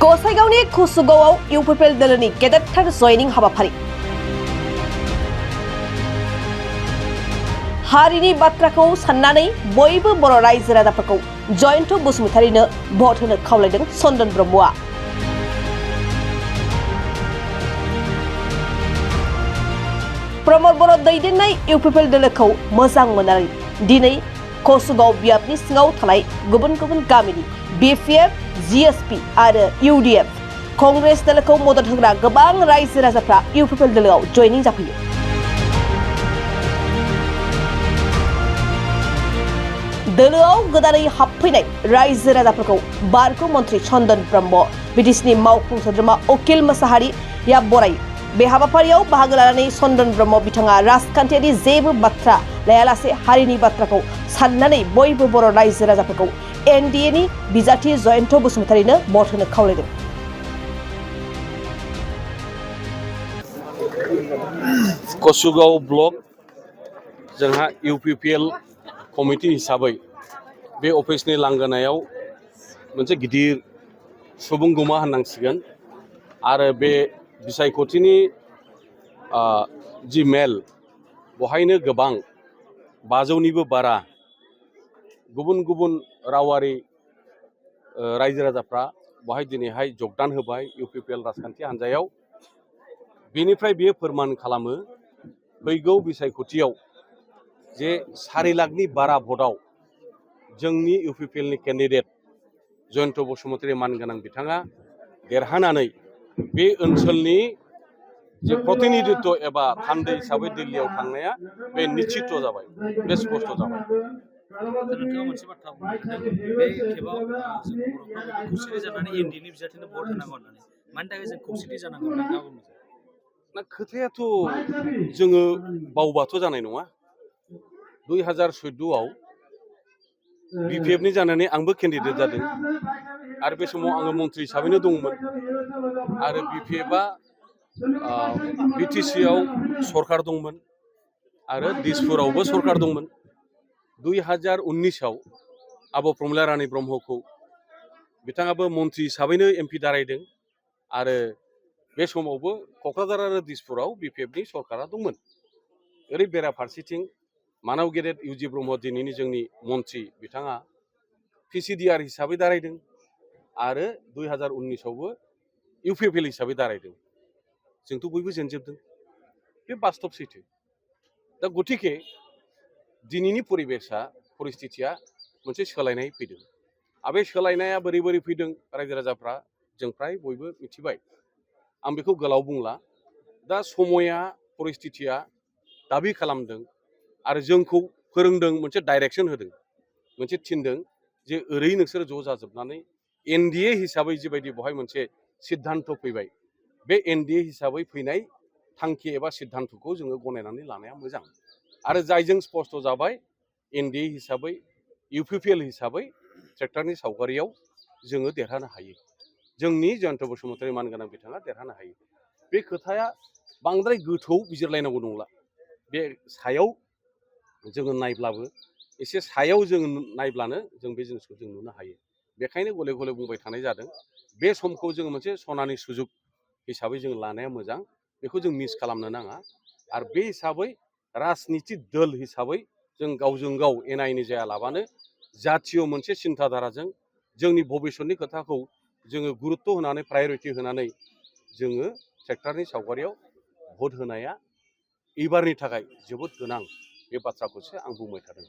गसाइगावनि कुसुगावआव UPPL दोलोनि गेदेरथार जयनिं हाबाफारि हारिनि बाथ्राखौ साननानै बयबो बर' रायजो राजाफोरखौ जयन्त बसुमतारीनो भट होनो खावलायदों चन्दन ब्रह्मआ। प्रमद बर' दैदेननाय इउपिपिएल दोलोखौ मोजां मोननानै दिनै कुसुगाव बियाबनि सिङाव थानाय गुबुन गुबुन गामिनि बिपिएफ, जिएसपि आरो इउडिएफ कंग्रेस दोलोखौ मदद होग्रा गोबां रायजो राजाफ्रा इउपिपिएल दोलोआव जयनिं जाफैयो। दोलोआव गोदानै हाबफैनाय रायजो राजाफोरखौ बारग' मन्त्रि चन्दन ब्रह्म, बिटिसिनि मावफुं सोद्रोमा अखिल मोसाहारिया बरायो। बे हाबाफारियाव बाहागो लानानै चन्दन ब्रह्म बिथाङा राजखान्थियारि जेबो बाथ्रा लायालासे हारिनि बाथ्राखौ साननानै बयबो बर' रायजो राजाफोरखौ एनडिएनि बिजाथि जयन्त बसुमतारीनो भट होनो खावलायदों। कुसुगाव ब्लक जोंहा इउपिपिएल कमिटि हिसाबै बे अफिसनि लांगोनायाव मोनसे गिदिर सुबुंगमा होननांसिगोन आरो बे बिसायख'थिनि जि मेल बहायनो गोबां 500निबो बारा गुबुन गुबुन रावारि रायजो राजाफ्रा बहाय दिनैहाय जगदान होबाय इउपिपिएल राजखान्थि हान्जायाव। बेनिफ्राय बेयो फोरमान खालामो फैगौ बिसायख'थियाव जे 4 लाखनि बारा भटआव जोंनि इउपिपिएलनि केन्डिडेट जयन्त बसुमतारी मानगोनां बिथाङा देरहानानै बे ओनसोलनि जे प्रतिनिधित्व एबा थान्दै हिसाबै दिल्लीयाव थांनाया बे निश्चित जाबाय, बे स्पष्ट जाबाय। नोंथाङा मोनसे बाथ्रा बुंदों बे खेबाव जों बर'फ्रा खौसेथि जानानै एनडिएनि बिजाथिनो भट होनांगौ होननानै, मानि थाखाय जों खौसेथि जानांगौ नोंथाङा बुंदों? ना खोथायाथ' जोङो बावबाथ' जानाय नङा। 2014आव बिपिएफनि जानानै आंबो केन्डिडेट जादों आरो बे समाव आङो मन्त्रि हिसाबैनो दंमोन आरो बिपिएफआ बिटिसिआव सरकार दंमोन आरो दिसपुरावबो सरकार दंमोन। 2019आव आब' प्रमिला रानी ब्रह्मखौ बिथाङाबो मन्त्रि हिसाबैनो एमपि दारायदों आरो बे समावबो क'क्राझार आरो दिसपुराव बिपिएफनि सरकारा दंमोन। ओरै बेराफारसेथिं मानाव गेदेर इउजि ब्रह्म दिनैनि जोंनि मन्त्रि बिथाङा पिसिडिआर हिसाबै दारायदों आरो 2019आवबो इउपिपिएल हिसाबै दारायदों। जोंथ' बयबो जेनजोबदों, बे बास्तब सैथो। दा गतिके दिनैनि परिस्थितिया मोनसे सोलायनाय फैदों आरो बे सोलायनाया बोरै बोरै फैदों रायजो राजाफ्रा जों फ्राय बयबो मिथिबाय। आं बेखौ गोलाव बुंला। दा समया परिस्थितिया दाबि खालामदों आरो जोंखौ फोरोंदों, मोनसे डाइरेक्सन होदों, मोनसे थिनदों जे ओरै नोंसोर ज' जाजोबनानै एनडिए हिसाबै जिबायदि बहाय मोनसे सिद्धान्त फैबाय, बे एनडिए हिसाबै फैनाय थांखि एबा सिद्धान्तखौ जोङो गनायनानै लानाया मोजां आरो जायजों स्पष्ट जाबाय एनडिए हिसाबै इउपिपिएल हिसाबै ट्रेक्टरनि सावगारियाव जोङो देरहानो हायो। जोंनि जयन्त बसुमतारी मानगोनां बिथाङा देरहानो हायो। बे खोथाया बांद्राय गोथौ बिजिरलायनांगौ नंला। बे सायाव जोङो नायब्लाबो एसे सायाव जों नायब्लानो जों बे जिनिसखौ जों नुनो हायो। बेखायनो गले गले बुंबाय थानाय जादों। बे समखौ जोङो मोनसे सनानि सुजुग हिसाबै जों लानाया मोजां, बेखौ जों मिस खालामनो नाङा आरो बे हिसाबै राजनिति दोल हिसाबै जों गावजों गाव एना एनि जायालाबानो जातीय मोनसे सिन्थाधाराजों जोंनि भबिष्यतनि खोथाखौ जोङो गुरुत्त होनानै प्रायरिटि होनानै जोङो ट्रेक्टरनि सावगारियाव भट होनाया एबारनि थाखाय जोबोद गोनां। बे बाथ्राखौसो आं बुंबाय थादों।